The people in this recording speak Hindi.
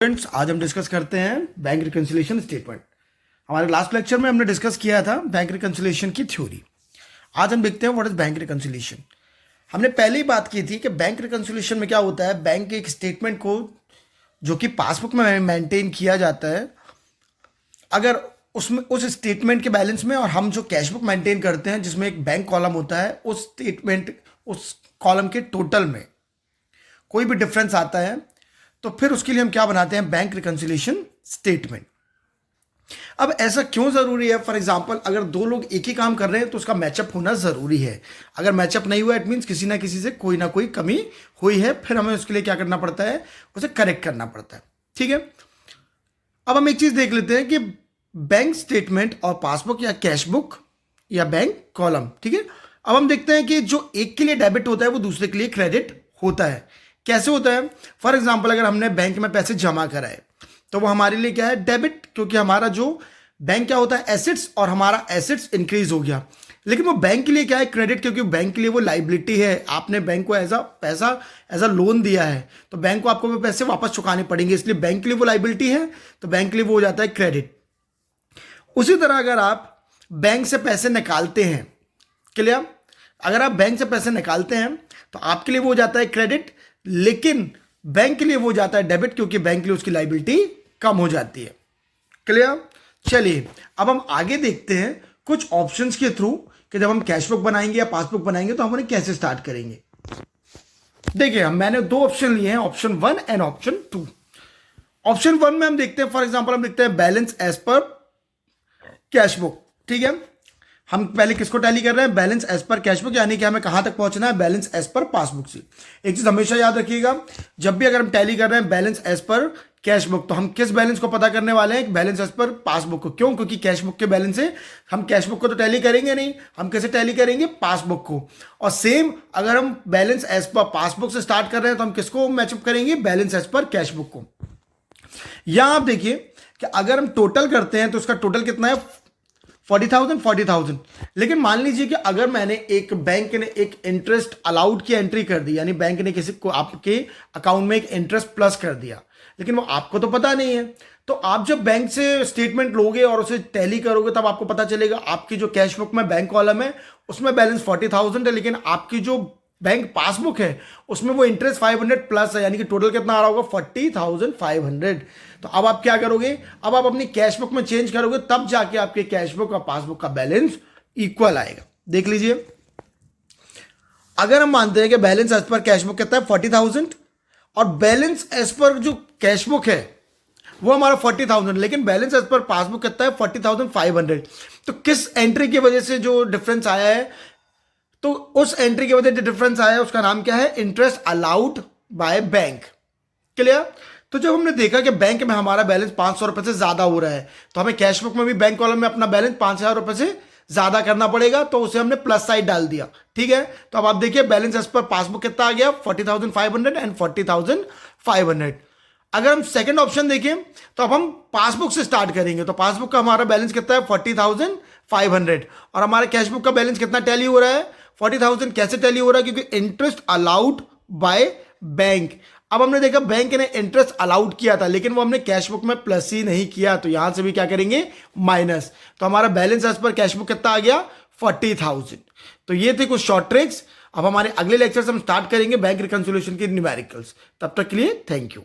स्टूडेंट्स, आज हम डिस्कस करते हैं बैंक रिकंसिलिएशन स्टेटमेंट। हमारे लास्ट लेक्चर में हमने डिस्कस किया था बैंक रिकंसिलिएशन की थ्योरी। आज हम देखते हैं व्हाट इज बैंक रिकंसिलिएशन। हमने पहले ही बात की थी कि बैंक रिकंसिलिएशन में क्या होता है, बैंक के एक स्टेटमेंट को जो कि पासबुक में मेंटेन किया जाता है, अगर उसमें उस स्टेटमेंट के बैलेंस में और हम जो कैश बुक मेंटेन करते हैं जिसमें एक बैंक कॉलम होता है, उस स्टेटमेंट उस कॉलम के टोटल में कोई भी डिफरेंस आता है तो फिर उसके लिए हम क्या बनाते हैं, बैंक रिकंसिलिएशन स्टेटमेंट। अब ऐसा क्यों जरूरी है? फॉर एग्जांपल, अगर दो लोग एक ही काम कर रहे हैं तो उसका मैचअप होना जरूरी है। अगर मैचअप नहीं हुआ इट मीन्स किसी ना किसी से कोई ना कोई कमी हुई है, फिर हमें उसके लिए क्या करना पड़ता है, उसे करेक्ट करना पड़ता है। ठीक है, अब हम एक चीज देख लेते हैं कि बैंक स्टेटमेंट और पासबुक या कैश बुक या बैंक कॉलम। ठीक है, अब हम देखते हैं कि जो एक के लिए डेबिट होता है वो दूसरे के लिए क्रेडिट होता है। कैसे होता है? फॉर एग्जाम्पल, अगर हमने बैंक में पैसे जमा कराए तो वो हमारे लिए क्या है, डेबिट, क्योंकि हमारा जो बैंक क्या होता है, एसेट्स, और हमारा एसेट्स इंक्रीज हो गया। लेकिन वो बैंक के लिए क्या है, क्रेडिट, क्योंकि बैंक के लिए वो लाइबिलिटी है। आपने बैंक को एज अ लोन दिया है तो बैंक को आपको वो पैसे वापस चुकाने पड़ेंगे, इसलिए बैंक के लिए वो लाइबिलिटी है, तो बैंक के लिए वो हो जाता है क्रेडिट। उसी तरह अगर आप बैंक से पैसे निकालते हैं, क्लियर, अगर आप बैंक से पैसे निकालते हैं तो आपके लिए वो हो जाता है क्रेडिट, लेकिन बैंक के लिए वो जाता है डेबिट, क्योंकि बैंक के लिए उसकी लायबिलिटी कम हो जाती है। क्लियर? चलिए अब हम आगे देखते हैं कुछ ऑप्शंस के थ्रू कि जब हम कैश बुक बनाएंगे या पासबुक बनाएंगे तो हम उन्हें कैसे स्टार्ट करेंगे। देखिए, मैंने दो ऑप्शन लिए हैं, ऑप्शन 1 एंड ऑप्शन 2। ऑप्शन 1 में हम देखते हैं, फॉर एग्जांपल हम देखते हैं balance as per cash book. ठीक है, हम पहले किसको टैली कर रहे हैं, balance as per cash book, यानी कि हमें कहां तक पहुंचना है, बैलेंस एज पर पासबुक से। एक चीज हमेशा याद रखिएगा, जब भी अगर हम टैली कर रहे हैं balance as per cash book, तो हम किस बैलेंस को पता करने वाले हैं, बैलेंस एज पर पासबुक को। क्यों? क्योंकि कैश बुक के बैलेंस से हम कैश बुक को तो टैली करेंगे नहीं, हम कैसे टैली करेंगे, पासबुक को। और सेम अगर हम बैलेंस एज पर पासबुक से स्टार्ट कर रहे हैं तो हम किसको मैचअप करेंगे, balance as per cash book को। यहां आप देखिए कि अगर हम टोटल करते हैं तो उसका टोटल कितना है, 40,000। लेकिन मान लीजिए कि अगर मैंने एक बैंक ने एक इंटरेस्ट अलाउड की एंट्री कर दी, यानी बैंक ने किसी को आपके अकाउंट में एक इंटरेस्ट प्लस कर दिया, लेकिन वो आपको तो पता नहीं है, तो आप जब बैंक से स्टेटमेंट लोगे और उसे टैली करोगे तब आपको पता चलेगा आपकी जो कैश बुक में बैंक कॉलम है उसमें बैलेंस 40,000 है, लेकिन आपकी जो बैंक पासबुक है उसमें वो इंटरेस्ट 500 प्लस है, यानी कि टोटल कितना आ रहा होगा, 40,500। तो अब आप क्या करोगे, अब आप अपनी कैश बुक में चेंज करोगे, तब जाके आपके कैश बुक और पासबुक का बैलेंस इक्वल आएगा। देख लीजिए, अगर हम मानते हैं कि balance as per cash book कितना है, 40,000, और बैलेंस एज पर जो कैश बुक है वो हमारा 40,000, लेकिन बैलेंस एज पर पासबुक कितना है, 40,500। तो किस एंट्री की वजह से जो डिफरेंस आया है, तो उस एंट्री की वजह से डिफरेंस आया है, उसका नाम क्या है, interest allowed by bank. Clear? तो जब हमने देखा कि बैंक में हमारा बैलेंस 500 रुपए से ज्यादा हो रहा है, तो हमें कैश बुक में भी बैंक कॉलम में अपना बैलेंस 5,000 रुपए से ज्यादा करना पड़ेगा, तो उसे हमने प्लस साइड डाल दिया। ठीक है, तो अब आप देखिए बैलेंस एज पर पासबुक कितना आ गया, 40,500 एंड 40,500। अगर हम सेकंड ऑप्शन देखें तो अब हम पासबुक से स्टार्ट करेंगे, तो पासबुक का हमारा बैलेंस कितना है, 40,500, और हमारे कैश बुक का बैलेंस कितना टैली हो रहा है, 40,000। कैसे टैली हो रहा है, क्योंकि इंटरेस्ट अलाउड बाय बैंक। अब हमने देखा बैंक ने इंटरेस्ट अलाउड किया था, लेकिन वो हमने कैश बुक में प्लस ही नहीं किया, तो यहां से भी क्या करेंगे, माइनस। तो हमारा balance as per cash book कितना आ गया, 40,000। तो ये थे कुछ शॉर्ट ट्रिक्स। अब हमारे अगले लेक्चर से हम स्टार्ट करेंगे बैंक रिकंसिलिएशन की न्यूमेरिकल्स। तब तक के लिए थैंक यू।